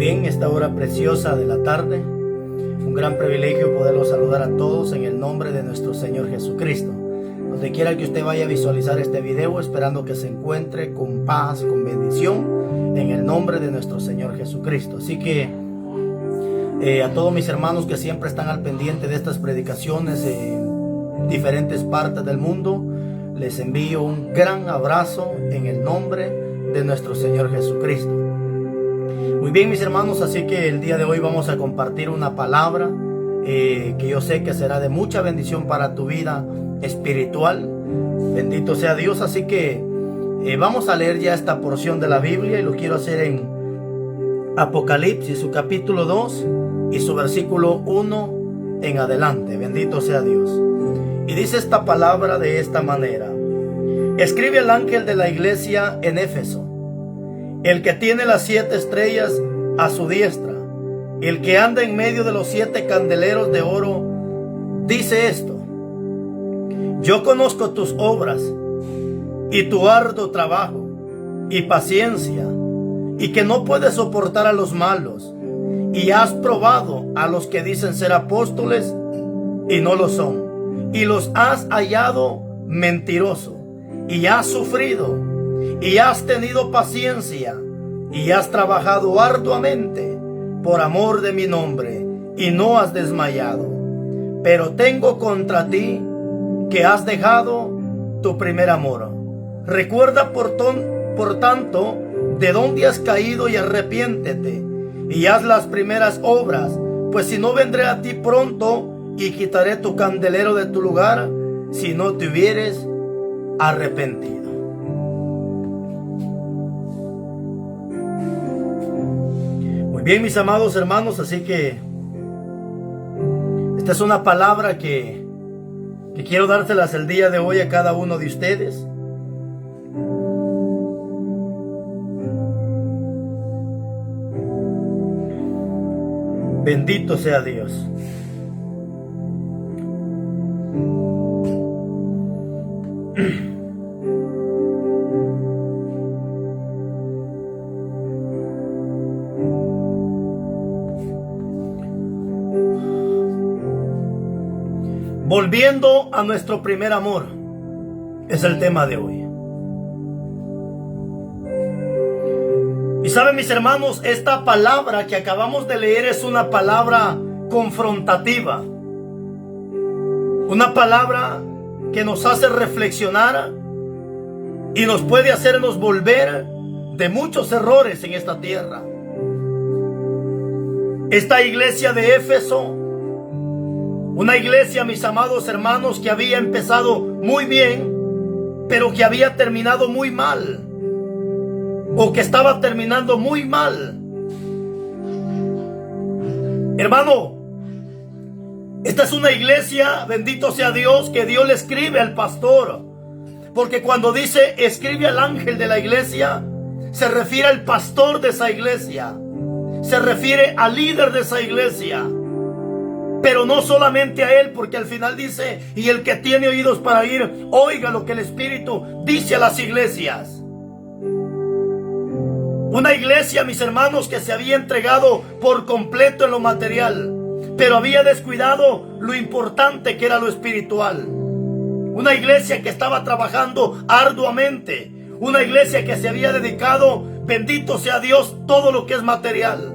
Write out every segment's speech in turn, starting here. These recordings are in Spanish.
bien, esta hora preciosa de la tarde. Un gran privilegio poderlos saludar a todos en el nombre de nuestro Señor Jesucristo. Donde quiera que usted vaya a visualizar este video, esperando que se encuentre con paz, con bendición, en el nombre de nuestro Señor Jesucristo. Así que a todos mis hermanos que siempre están al pendiente de estas predicaciones en diferentes partes del mundo, les envío un gran abrazo en el nombre de nuestro Señor Jesucristo. Muy bien, mis hermanos, así que el día de hoy vamos a compartir una palabra que yo sé que será de mucha bendición para tu vida espiritual. Bendito sea Dios. Así que vamos a leer ya esta porción de la Biblia, y lo quiero hacer en Apocalipsis, su capítulo 2 y su versículo 1 en adelante. Bendito sea Dios. Y dice esta palabra de esta manera: escribe al ángel de la iglesia en Éfeso, el que tiene las 7 estrellas a su diestra, el que anda en medio de los 7 candeleros de oro, dice esto: yo conozco tus obras y tu arduo trabajo y paciencia, y que no puedes soportar a los malos, y has probado a los que dicen ser apóstoles y no lo son, y los has hallado mentirosos, y has sufrido, y has tenido paciencia, y has trabajado arduamente por amor de mi nombre, y no has desmayado. Pero tengo contra ti que has dejado tu primer amor. Recuerda por tanto de dónde has caído, y arrepiéntete, y haz las primeras obras, pues si no, vendré a ti pronto y quitaré tu candelero de tu lugar, si no te hubieres arrepentido. Muy bien, mis amados hermanos, así que esta es una palabra que quiero dárselas el día de hoy a cada uno de ustedes. Bendito sea Dios. Volviendo a nuestro primer amor es el tema de hoy. Y saben, mis hermanos, esta palabra que acabamos de leer es una palabra confrontativa, una palabra que nos hace reflexionar y nos puede hacernos volver de muchos errores en esta tierra. Esta iglesia de Éfeso, una iglesia, mis amados hermanos, que había empezado muy bien, pero que había terminado muy mal, o que estaba terminando muy mal. Hermano, esta es una iglesia, bendito sea Dios, que Dios le escribe al pastor, porque cuando dice escribe al ángel de la iglesia, se refiere al pastor de esa iglesia, se refiere al líder de esa iglesia. Pero no solamente a él, porque al final dice: y el que tiene oídos para oír, oiga lo que el Espíritu dice a las iglesias. Una iglesia, mis hermanos, que se había entregado por completo en lo material, pero había descuidado lo importante que era lo espiritual. Una iglesia que estaba trabajando arduamente. Una iglesia que se había dedicado, bendito sea Dios, todo lo que es material.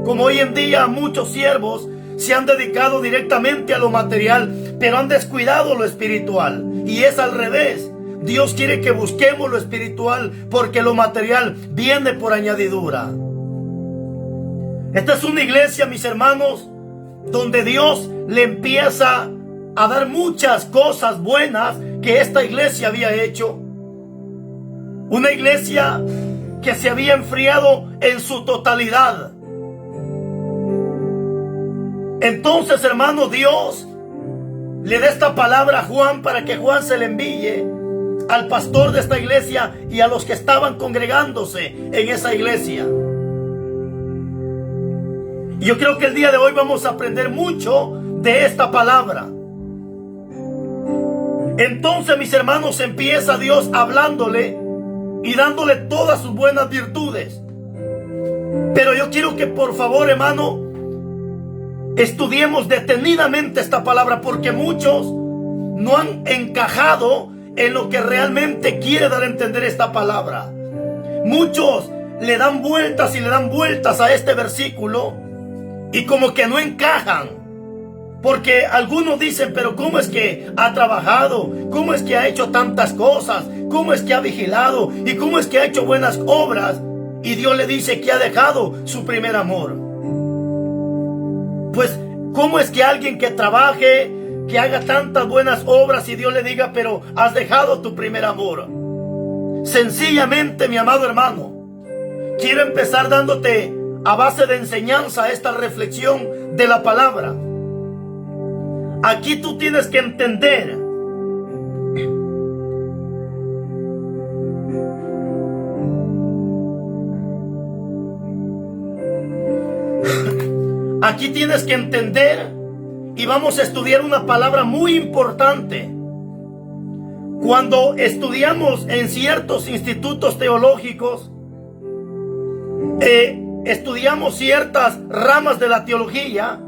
Como hoy en día muchos siervos se han dedicado directamente a lo material, pero han descuidado lo espiritual. Y es al revés. Dios quiere que busquemos lo espiritual, porque lo material viene por añadidura. Esta es una iglesia, mis hermanos, donde Dios le empieza a dar muchas cosas buenas que esta iglesia había hecho. Una iglesia que se había enfriado en su totalidad. Entonces, hermano, Dios le da esta palabra a Juan para que Juan se le envíe al pastor de esta iglesia y a los que estaban congregándose en esa iglesia. Y yo creo que el día de hoy vamos a aprender mucho de esta palabra. Entonces, mis hermanos, empieza Dios hablándole y dándole todas sus buenas virtudes. Pero yo quiero que por favor, hermano, estudiemos detenidamente esta palabra, porque muchos no han encajado en lo que realmente quiere dar a entender esta palabra. Muchos le dan vueltas y le dan vueltas a este versículo y como que no encajan. Porque algunos dicen, pero ¿cómo es que ha trabajado? ¿Cómo es que ha hecho tantas cosas? ¿Cómo es que ha vigilado? ¿Y cómo es que ha hecho buenas obras? Y Dios le dice que ha dejado su primer amor. Pues, ¿cómo es que alguien que trabaje, que haga tantas buenas obras y Dios le diga, pero has dejado tu primer amor? Sencillamente, mi amado hermano, quiero empezar dándote a base de enseñanza esta reflexión de la palabra. Aquí tú tienes que entender aquí tienes que entender y vamos a estudiar una palabra muy importante. Cuando estudiamos en ciertos institutos teológicos, estudiamos ciertas ramas de la teología,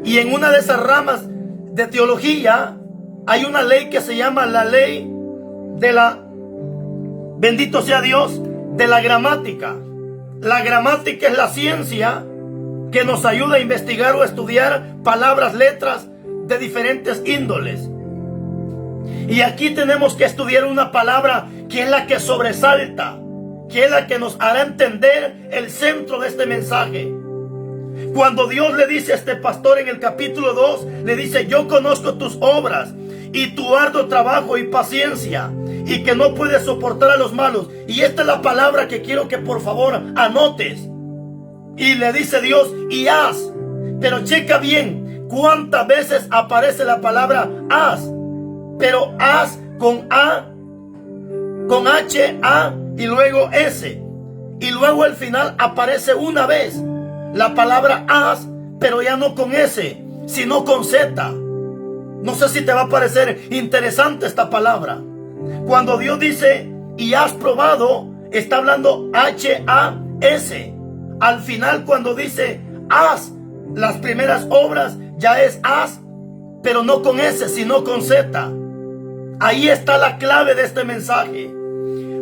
y en una de esas ramas de teología hay una ley que se llama la ley de la, bendito sea Dios, de la gramática. La gramática es la ciencia que nos ayuda a investigar o estudiar palabras, letras de diferentes índoles. Y aquí tenemos que estudiar una palabra que es la que sobresalta, que es la que nos hará entender el centro de este mensaje. Cuando Dios le dice a este pastor en el capítulo 2, le dice: yo conozco tus obras y tu arduo trabajo y paciencia, y que no puedes soportar a los malos. Y esta es la palabra que quiero que por favor anotes. Y le dice Dios: y haz. Pero checa bien cuántas veces aparece la palabra haz. Pero haz con A, con H, A y luego S. Y luego al final aparece una vez la palabra haz, pero ya no con S, sino con Z. No sé si te va a parecer interesante esta palabra. Cuando Dios dice y has probado, está hablando H-A-S. Al final, cuando dice haz las primeras obras, ya es haz, pero no con S, sino con Z. Ahí está la clave de este mensaje.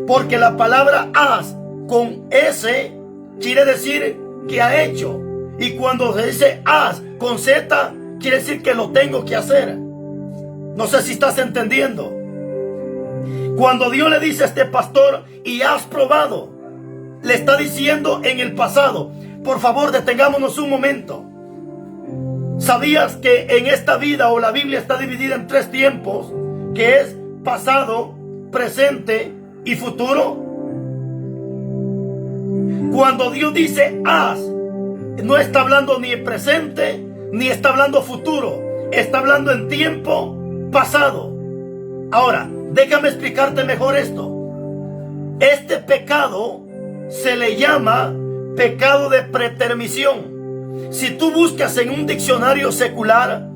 Porque la palabra haz con S quiere decir que ha hecho. Y cuando se dice haz con Z, quiere decir que lo tengo que hacer. No sé si estás entendiendo. Cuando Dios le dice a este pastor y has probado, le está diciendo en el pasado. Por favor, detengámonos un momento. ¿Sabías que en esta vida, o la Biblia está dividida en 3 tiempos, que es pasado, presente y futuro? Cuando Dios dice haz, no está hablando ni en presente, ni está hablando futuro. Está hablando en tiempo pasado. Ahora, déjame explicarte mejor esto. Este pecado se le llama pecado de pretermisión. Si tú buscas en un diccionario secular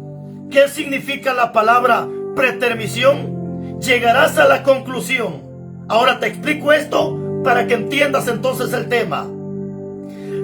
qué significa la palabra pretermisión, llegarás a la conclusión. Ahora te explico esto para que entiendas entonces el tema.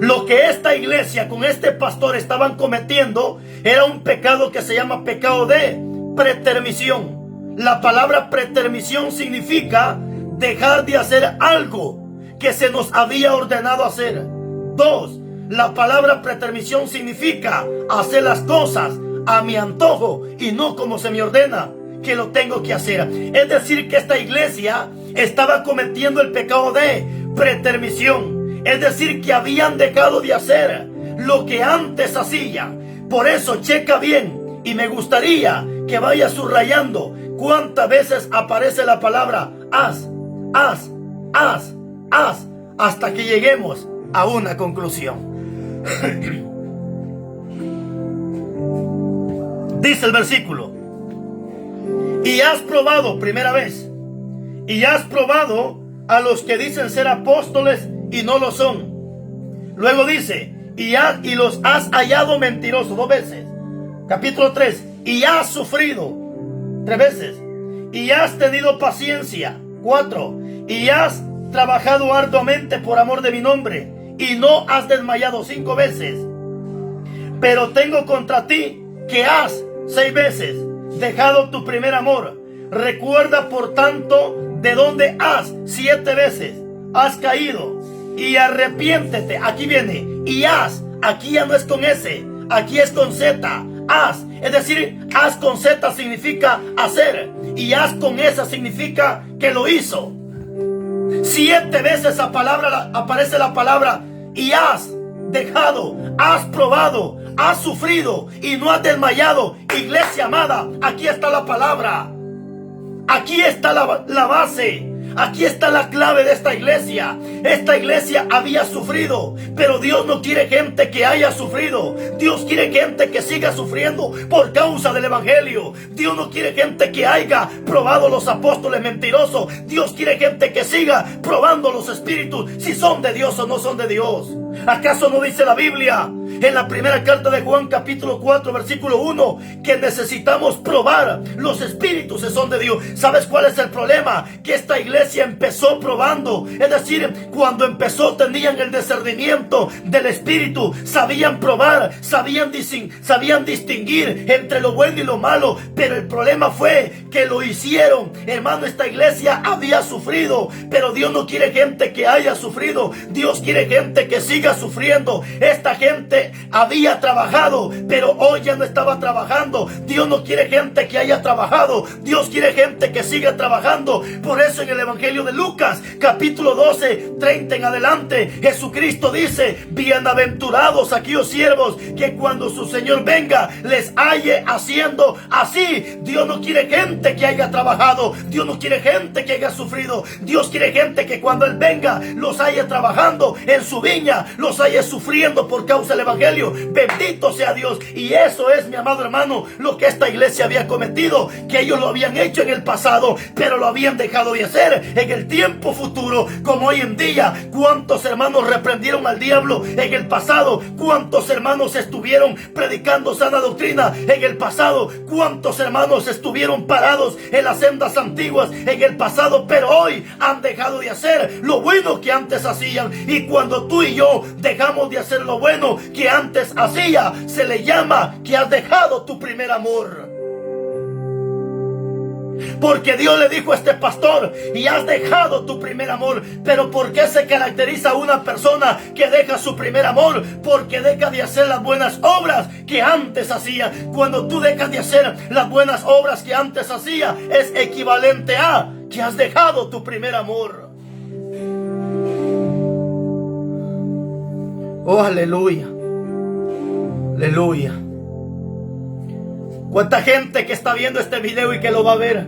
Lo que esta iglesia con este pastor estaban cometiendo era un pecado que se llama pecado de pretermisión. La palabra pretermisión significa dejar de hacer algo que se nos había ordenado hacer. 2. La palabra pretermisión significa hacer las cosas a mi antojo y no como se me ordena que lo tengo que hacer. Es decir, que esta iglesia estaba cometiendo el pecado de pretermisión. Es decir, que habían dejado de hacer lo que antes hacían. Por eso checa bien, y me gustaría que vayas subrayando cuántas veces aparece la palabra haz, haz, haz, haz, hasta que lleguemos a una conclusión. Dice el versículo: y has probado, primera vez, y has probado a los que dicen ser apóstoles y no lo son. Luego dice, y los has hallado mentirosos, 2 veces. Capítulo 3, y has sufrido, 3 veces. Y has tenido paciencia, 4. Y has trabajado arduamente por amor de mi nombre, y no has desmayado. 5 veces. Pero tengo contra ti que has 6 veces dejado tu primer amor. Recuerda por tanto de dónde has 7 veces has caído y arrepiéntete. Aquí viene, y has, aquí ya no es con S, aquí es con Z. Haz, es decir, haz con Z significa hacer, y haz con S significa que lo hizo. 7 veces aparece la palabra y has dejado, has probado, has sufrido y no has desmayado. Iglesia amada, aquí está la palabra, aquí está la base. Aquí está la clave de esta iglesia. Esta iglesia había sufrido, pero Dios no quiere gente que haya sufrido. Dios quiere gente que siga sufriendo por causa del evangelio. Dios no quiere gente que haya probado los apóstoles mentirosos. Dios quiere gente que siga probando los espíritus, si son de Dios o no son de Dios. ¿Acaso no dice la Biblia en la primera carta de Juan capítulo 4 versículo 1 que necesitamos probar los espíritus si son de Dios? ¿Sabes cuál es el problema? Que esta iglesia empezó probando, es decir, cuando empezó tenían el discernimiento del espíritu, sabían probar, sabían distinguir entre lo bueno y lo malo, pero el problema fue que lo hicieron. Hermano, esta iglesia había sufrido, pero Dios no quiere gente que haya sufrido. Dios quiere gente que siga sufriendo. Esta gente había trabajado, pero hoy ya no estaba trabajando. Dios no quiere gente que haya trabajado. Dios quiere gente que siga trabajando. Por eso en el Evangelio de Lucas capítulo 12, 30 en adelante, Jesucristo dice: bienaventurados aquellos siervos que cuando su Señor venga les halle haciendo así. Dios no quiere gente que haya trabajado. Dios no quiere gente que haya sufrido. Dios quiere gente que cuando Él venga los haya trabajando en su viña, los haya sufriendo por causa del evangelio. Bendito sea Dios. Y eso es, mi amado hermano, lo que esta iglesia había cometido, que ellos lo habían hecho en el pasado, pero lo habían dejado de hacer en el tiempo futuro, como hoy en día. ¿Cuántos hermanos reprendieron al diablo en el pasado? ¿Cuántos hermanos estuvieron predicando sana doctrina en el pasado? ¿Cuántos hermanos estuvieron parados en las sendas antiguas en el pasado, pero hoy han dejado de hacer lo bueno que antes hacían? Y cuando tú y yo dejamos de hacer lo bueno que antes hacía, se le llama que has dejado tu primer amor. Porque Dios le dijo a este pastor: y has dejado tu primer amor. Pero ¿por qué se caracteriza una persona que deja su primer amor? Porque deja de hacer las buenas obras que antes hacía. Cuando tú dejas de hacer las buenas obras que antes hacía, es equivalente a que has dejado tu primer amor. Oh, aleluya. Aleluya. ¿Cuánta gente que está viendo este video y que lo va a ver?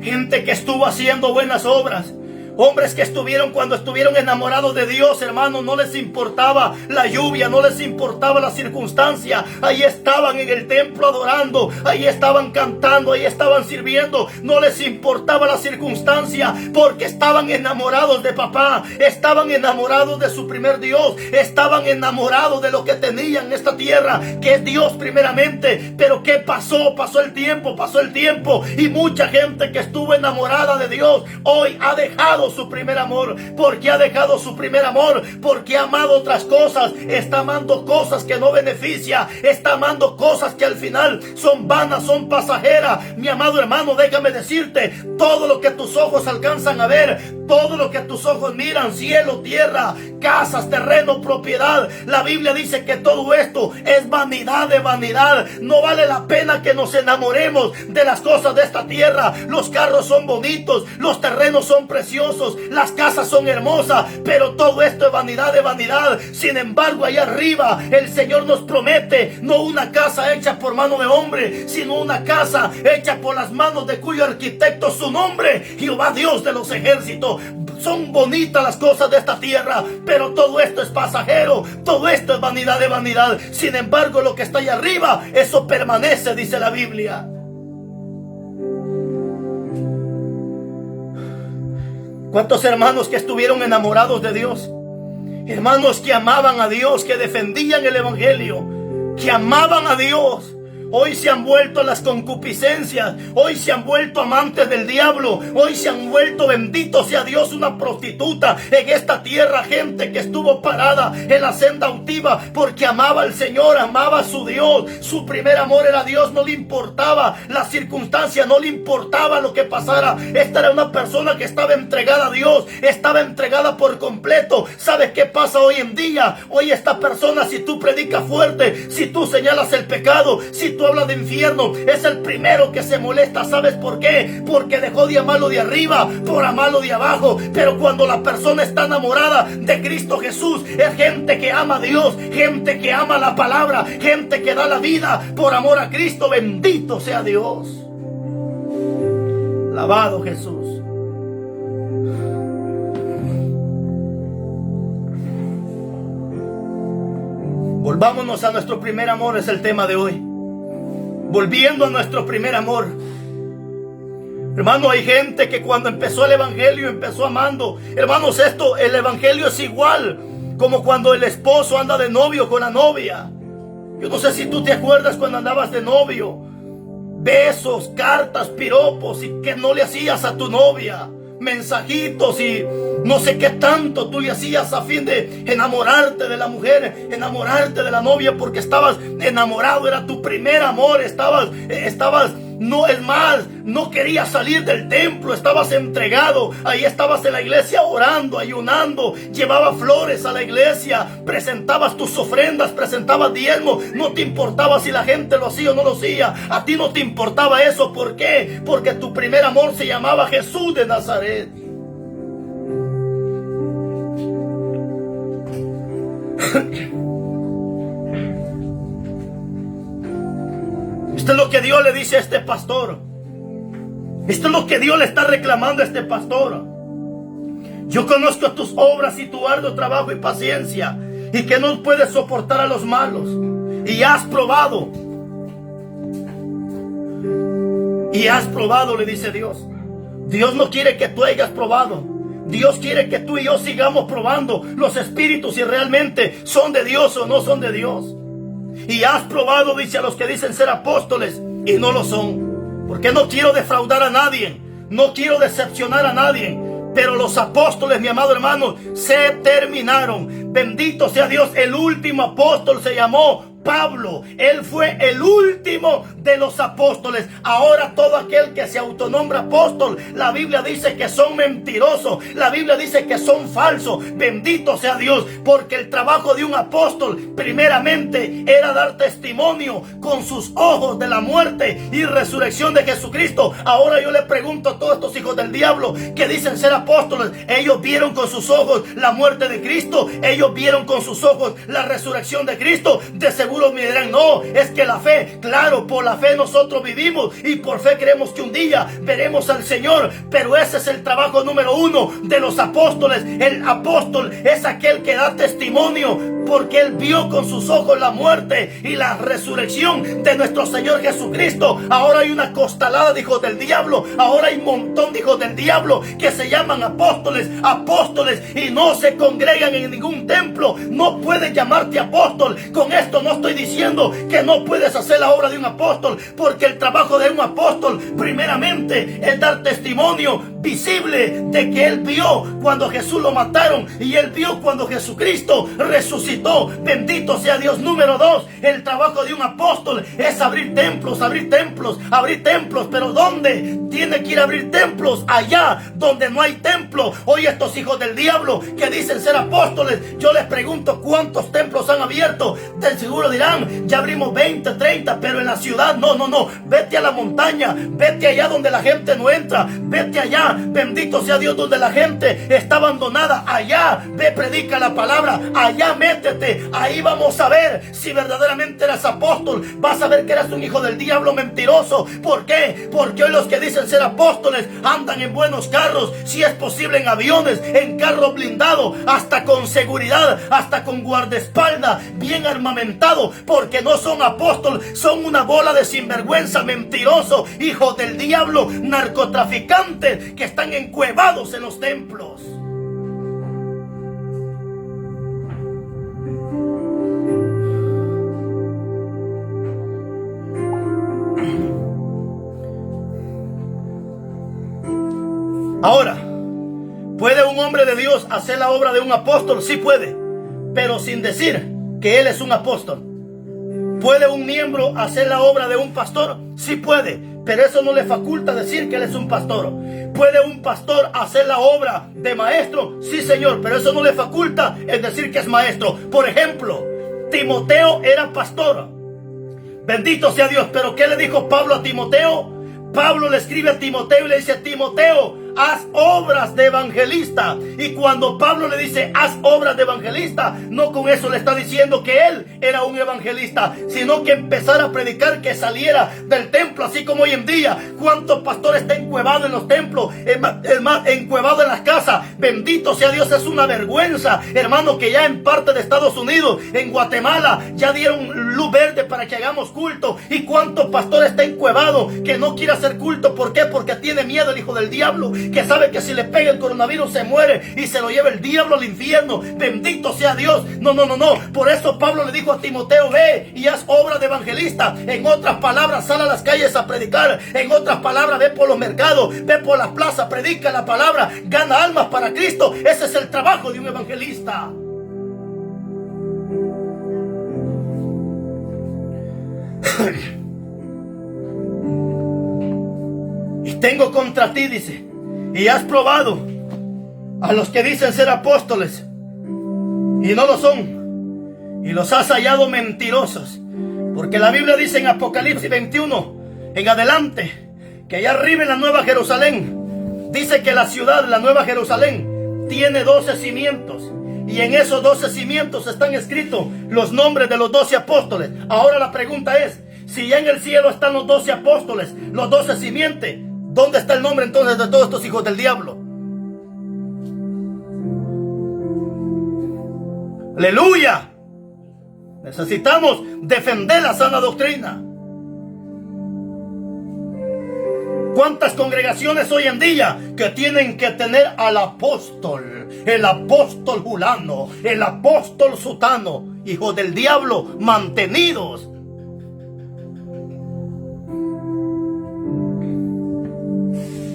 Gente que estuvo haciendo buenas obras. Hombres que cuando estuvieron enamorados de Dios, hermano, no les importaba la lluvia, no les importaba la circunstancia. Ahí estaban en el templo adorando, ahí estaban cantando, ahí estaban sirviendo. No les importaba la circunstancia, porque estaban enamorados de papá, estaban enamorados de su primer Dios, estaban enamorados de lo que tenían en esta tierra, que es Dios primeramente. Pero ¿qué pasó? Pasó el tiempo, y mucha gente que estuvo enamorada de Dios hoy ha dejado su primer amor. ¿Por qué ha dejado su primer amor? Porque ha amado otras cosas. Está amando cosas que no beneficia. Está amando cosas que al final son vanas, son pasajeras. Mi amado hermano, déjame decirte, todo lo que tus ojos alcanzan a ver, todo lo que tus ojos miran, cielo, tierra, casas, terreno, propiedad, la Biblia dice que todo esto es vanidad de vanidad. No vale la pena que nos enamoremos de las cosas de esta tierra. Los carros son bonitos, los terrenos son preciosos, las casas son hermosas, pero todo esto es vanidad de vanidad. Sin embargo, allá arriba el Señor nos promete no una casa hecha por mano de hombre, sino una casa hecha por las manos de cuyo arquitecto es su nombre, Jehová Dios de los ejércitos. Son bonitas las cosas de esta tierra, pero todo esto es pasajero, todo esto es vanidad de vanidad. Sin embargo, lo que está allá arriba, eso permanece, dice la Biblia. ¿Cuántos hermanos que estuvieron enamorados de Dios? Hermanos que amaban a Dios, que defendían el evangelio, que amaban a Dios. Hoy se han vuelto a las concupiscencias. Hoy se han vuelto amantes del diablo. Hoy se han vuelto, bendito sea Dios, una prostituta en esta tierra. Gente que estuvo parada en la senda altiva porque amaba al Señor, amaba a su Dios. Su primer amor era Dios. No le importaba la circunstancia, no le importaba lo que pasara. Esta era una persona que estaba entregada a Dios. Estaba entregada por completo. ¿Sabes qué pasa hoy en día? Hoy esta persona, si tú predicas fuerte, si tú señalas el pecado, si tú hablas de infierno, es el primero que se molesta. ¿Sabes por qué? Porque dejó de amarlo de arriba por amarlo de abajo. Pero cuando la persona está enamorada de Cristo Jesús, es gente que ama a Dios, gente que ama la palabra, gente que da la vida por amor a Cristo. Bendito sea Dios. Alabado Jesús. Volvámonos a nuestro primer amor, es el tema de hoy. Volviendo a nuestro primer amor. Hermano, hay gente que cuando empezó el evangelio empezó amando. Hermanos, el evangelio es igual como cuando el esposo anda de novio con la novia. Yo no sé si tú te acuerdas cuando andabas de novio. Besos, cartas, piropos, y que no le hacías a tu novia. Mensajitos y no sé qué tanto tú le hacías a fin de enamorarte de la mujer, enamorarte de la novia, porque estabas enamorado, era tu primer amor, no es más, no querías salir del templo, estabas entregado, ahí estabas en la iglesia orando, ayunando, llevabas flores a la iglesia, presentabas tus ofrendas, presentabas diezmo, no te importaba si la gente lo hacía o no lo hacía, a ti no te importaba eso. ¿Por qué? Porque tu primer amor se llamaba Jesús de Nazaret. Esto es lo que Dios le dice a este pastor. Esto es lo que Dios le está reclamando a este pastor. Yo conozco tus obras y tu arduo trabajo y paciencia, y que no puedes soportar a los malos. Y has probado. Y has probado, le dice Dios. Dios no quiere que tú hayas probado. Dios quiere que tú y yo sigamos probando los espíritus si realmente son de Dios o no son de Dios. Y has probado, dice, a los que dicen ser apóstoles y no lo son. Porque no quiero defraudar a nadie, no quiero decepcionar a nadie. Pero los apóstoles, mi amado hermano, se terminaron. Bendito sea Dios. El último apóstol se llamó Pablo. Él fue el último de los apóstoles. Ahora todo aquel que se autonombra apóstol, la Biblia dice que son mentirosos. La Biblia dice que son falsos. Bendito sea Dios, porque el trabajo de un apóstol primeramente era dar testimonio con sus ojos de la muerte y resurrección de Jesucristo. Ahora yo le pregunto a todos estos hijos del diablo que dicen ser apóstoles, ellos vieron con sus ojos la muerte de Cristo, ellos vieron con sus ojos la resurrección de Cristo. De seguro me dirán, no, es que la fe, claro, por la fe nosotros vivimos y por fe creemos que un día veremos al Señor. Pero ese es el trabajo número uno de los apóstoles. El apóstol es aquel que da testimonio porque él vio con sus ojos la muerte y la resurrección de nuestro Señor Jesucristo. Ahora hay una costalada de hijos del diablo, ahora hay un montón de hijos del diablo que se llaman apóstoles y no se congregan en ningún templo. No puedes llamarte apóstol. Con esto no estoy diciendo que no puedes hacer la obra de un apóstol, porque el trabajo de un apóstol primeramente es dar testimonio visible de que él vio cuando Jesús lo mataron y él vio cuando Jesucristo resucitó. Bendito sea Dios. Número dos, el trabajo de un apóstol es abrir templos. Pero ¿dónde? Tiene que ir a abrir templos allá donde no hay templo. Hoy estos hijos del diablo que dicen ser apóstoles, yo les pregunto cuántos templos han abierto. De seguro dirán, ya abrimos 20, 30, pero en la ciudad no. Vete a la montaña, vete allá donde la gente no entra, vete allá, bendito sea Dios, donde la gente está abandonada. Allá, ve, predica la palabra, allá métete, ahí vamos a ver si verdaderamente eres apóstol. Vas a ver que eres un hijo del diablo mentiroso. ¿Por qué? Porque hoy los que dicen ser apóstoles andan en buenos carros, si es posible en aviones, en carros blindados, hasta con seguridad, hasta con guardaespaldas, bien armamentado, porque no son apóstoles, son una bola de sinvergüenza, mentiroso, hijos del diablo, narcotraficantes que están encuevados en los templos. Ahora, ¿puede un hombre de Dios hacer la obra de un apóstol? Sí puede, pero sin decir que él es un apóstol. ¿Puede un miembro hacer la obra de un pastor? Sí puede, pero eso no le faculta decir que él es un pastor. ¿Puede un pastor hacer la obra de maestro? Sí, Señor, pero eso no le faculta en decir que es maestro. Por ejemplo, Timoteo era pastor. Bendito sea Dios. Pero ¿qué le dijo Pablo a Timoteo? Pablo le escribe a Timoteo y le dice: Timoteo, haz obras de evangelista. Y cuando Pablo le dice haz obras de evangelista, no con eso le está diciendo que él era un evangelista, sino que empezara a predicar, que saliera del templo. Así como hoy en día, ¿cuántos pastores están encuevados en los templos, encuevados en las casas? Bendito sea Dios, es una vergüenza, hermano, que ya en parte de Estados Unidos, en Guatemala, ya dieron luz verde para que hagamos culto. ¿Y cuántos pastores están encuevados que no quiere hacer culto? ¿Por qué? Porque tiene miedo el hijo del diablo, que sabe que si le pega el coronavirus se muere y se lo lleva el diablo al infierno. Bendito sea Dios. No. Por eso Pablo le dijo a Timoteo: ve y haz obra de evangelista. En otras palabras, sal a las calles a predicar. En otras palabras, ve por los mercados, ve por las plazas, predica la palabra, gana almas para Cristo. Ese es el trabajo de un evangelista. Y tengo contra ti, dice, y has probado a los que dicen ser apóstoles y no lo son, y los has hallado mentirosos. Porque la Biblia dice en Apocalipsis 21 en adelante, que allá arriba en la Nueva Jerusalén, dice que la ciudad, la Nueva Jerusalén, tiene 12 cimientos. Y en esos 12 cimientos están escritos los nombres de los 12 apóstoles. Ahora la pregunta es: si ya en el cielo están los 12 apóstoles, los 12 simientes, ¿dónde está el nombre entonces de todos estos hijos del diablo? ¡Aleluya! Necesitamos defender la sana doctrina. ¿Cuántas congregaciones hoy en día que tienen que tener al apóstol, el apóstol fulano, el apóstol sutano, hijos del diablo, mantenidos?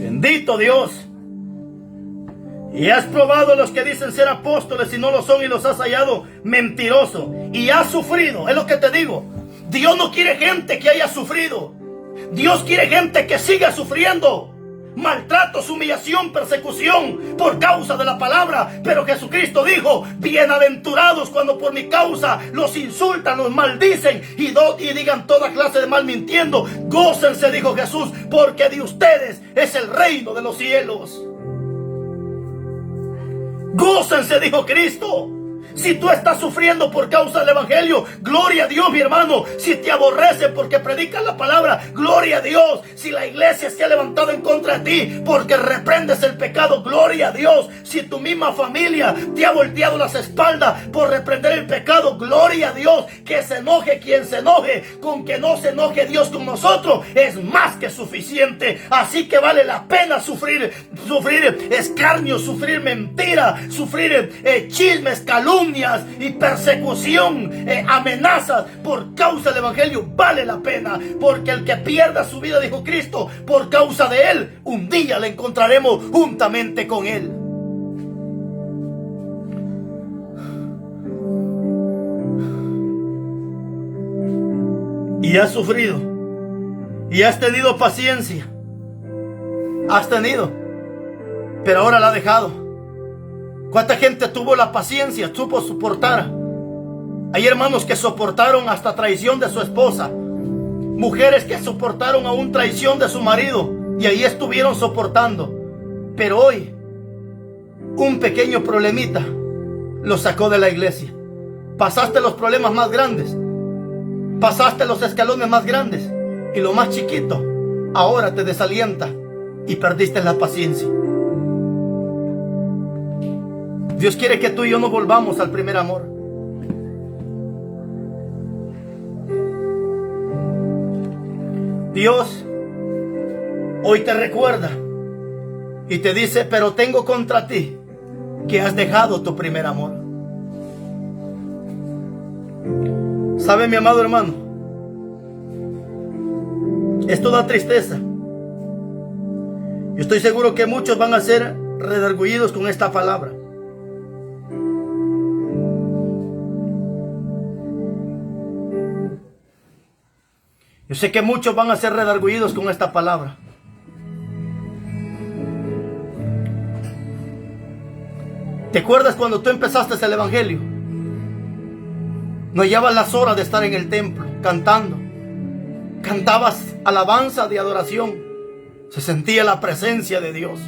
Bendito Dios. Y has probado a los que dicen ser apóstoles y no lo son, y los has hallado mentirosos. Y has sufrido, es lo que te digo. Dios no quiere gente que haya sufrido. Dios quiere gente que siga sufriendo maltratos, humillación, persecución por causa de la palabra. Pero Jesucristo dijo: bienaventurados cuando por mi causa los insultan, los maldicen y digan toda clase de mal mintiendo. Gócense, dijo Jesús, porque de ustedes es el reino de los cielos. Gócense, dijo Cristo. Si tú estás sufriendo por causa del evangelio, gloria a Dios, mi hermano. Si te aborrece porque predicas la palabra, gloria a Dios. Si la iglesia se ha levantado en contra de ti porque reprendes el pecado, gloria a Dios. Si tu misma familia te ha volteado las espaldas por reprender el pecado, gloria a Dios. Que se enoje quien se enoje, con que no se enoje Dios con nosotros es más que suficiente. Así que vale la pena sufrir escarnio, sufrir mentira, sufrir chismes, calumnias y persecución, amenazas por causa del evangelio. Vale la pena, porque el que pierda su vida, dijo Cristo, por causa de él, un día le encontraremos juntamente con él. Y has sufrido y has tenido paciencia. Has tenido, pero ahora la has dejado. ¿Cuánta gente tuvo la paciencia, supo soportar? Hay hermanos que soportaron hasta traición de su esposa, mujeres que soportaron aún traición de su marido, y ahí estuvieron soportando. Pero hoy un pequeño problemita lo sacó de la iglesia. Pasaste los problemas más grandes, pasaste los escalones más grandes, y lo más chiquito ahora te desalienta y perdiste la paciencia. Dios quiere que tú y yo nos volvamos al primer amor. Dios hoy te recuerda y te dice: pero tengo contra ti que has dejado tu primer amor. ¿Sabe, mi amado hermano? Esto da tristeza. Yo estoy seguro que muchos van a ser redargüidos con esta palabra. Yo sé que muchos van a ser redargüidos con esta palabra. ¿Te acuerdas cuando tú empezaste el evangelio? No hallabas las horas de estar en el templo cantando. Cantabas alabanza de adoración. Se sentía la presencia de Dios.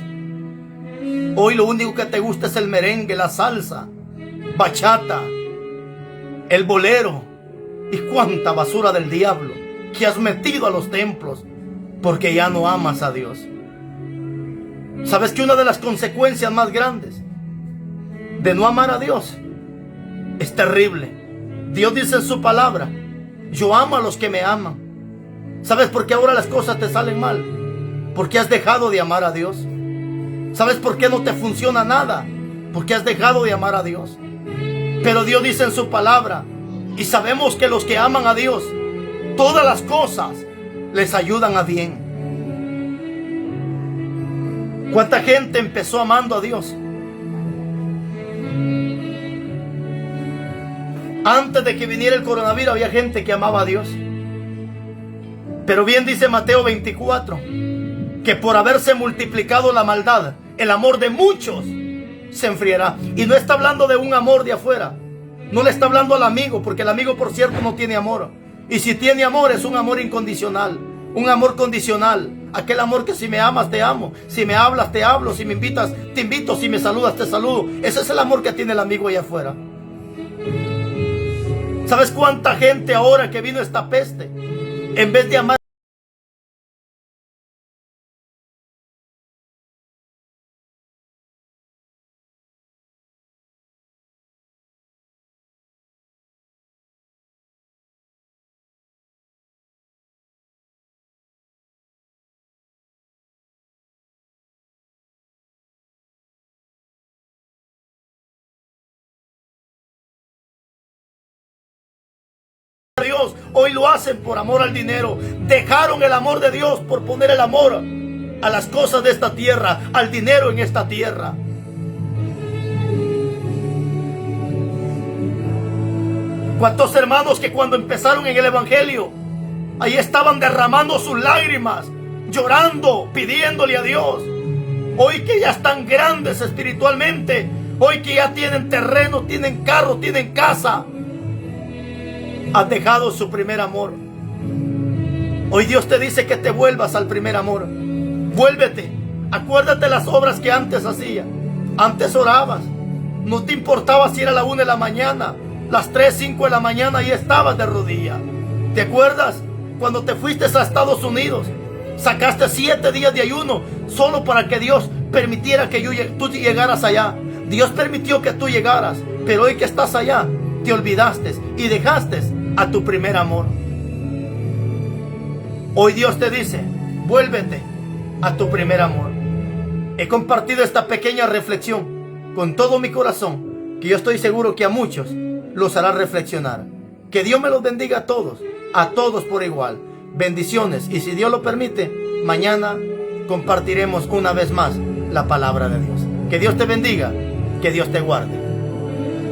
Hoy lo único que te gusta es el merengue, la salsa, bachata, el bolero. Y cuánta basura del diablo que has metido a los templos porque ya no amas a Dios. ¿Sabes que una de las consecuencias más grandes de no amar a Dios es terrible? Dios dice en su palabra: yo amo a los que me aman. ¿Sabes por qué ahora las cosas te salen mal? Porque has dejado de amar a Dios. ¿Sabes por qué no te funciona nada? Porque has dejado de amar a Dios. Pero Dios dice en su palabra, y sabemos que los que aman a Dios, todas las cosas les ayudan a bien. ¿Cuánta gente empezó amando a Dios? Antes de que viniera el coronavirus había gente que amaba a Dios. Pero bien dice Mateo 24, que por haberse multiplicado la maldad, el amor de muchos se enfriará. Y no está hablando de un amor de afuera. No le está hablando al amigo, porque el amigo, por cierto, no tiene amor. Y si tiene amor, es un amor incondicional. Un amor condicional. Aquel amor que si me amas, te amo. Si me hablas, te hablo. Si me invitas, te invito. Si me saludas, te saludo. Ese es el amor que tiene el amigo allá afuera. ¿Sabes cuánta gente ahora que vino esta peste, en vez de amar a Dios, hoy lo hacen por amor al dinero? Dejaron el amor de Dios por poner el amor a las cosas de esta tierra, al dinero en esta tierra. ¿Cuántos hermanos que cuando empezaron en el evangelio, ahí estaban derramando sus lágrimas, llorando, pidiéndole a Dios? Hoy que ya están grandes espiritualmente, hoy que ya tienen terreno, tienen carro, tienen casa, has dejado su primer amor. Hoy Dios te dice que te vuelvas al primer amor. Vuélvete. Acuérdate las obras que antes hacías. Antes orabas. No te importaba si era la 1 de la mañana, las 3, 5 de la mañana, y estabas de rodillas. ¿Te acuerdas cuando te fuiste a Estados Unidos? Sacaste 7 días de ayuno solo para que Dios permitiera que tú llegaras allá. Dios permitió que tú llegaras, pero hoy que estás allá, te olvidaste y dejaste a tu primer amor. Hoy Dios te dice: vuélvete a tu primer amor. He compartido esta pequeña reflexión con todo mi corazón, que yo estoy seguro que a muchos los hará reflexionar. Que Dios me los bendiga a todos por igual. Bendiciones, y si Dios lo permite, mañana compartiremos una vez más la palabra de Dios. Que Dios te bendiga, que Dios te guarde.